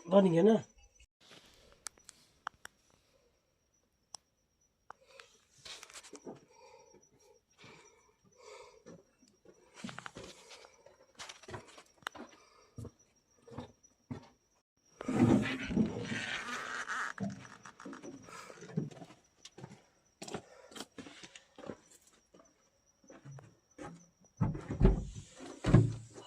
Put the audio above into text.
बन गया ना।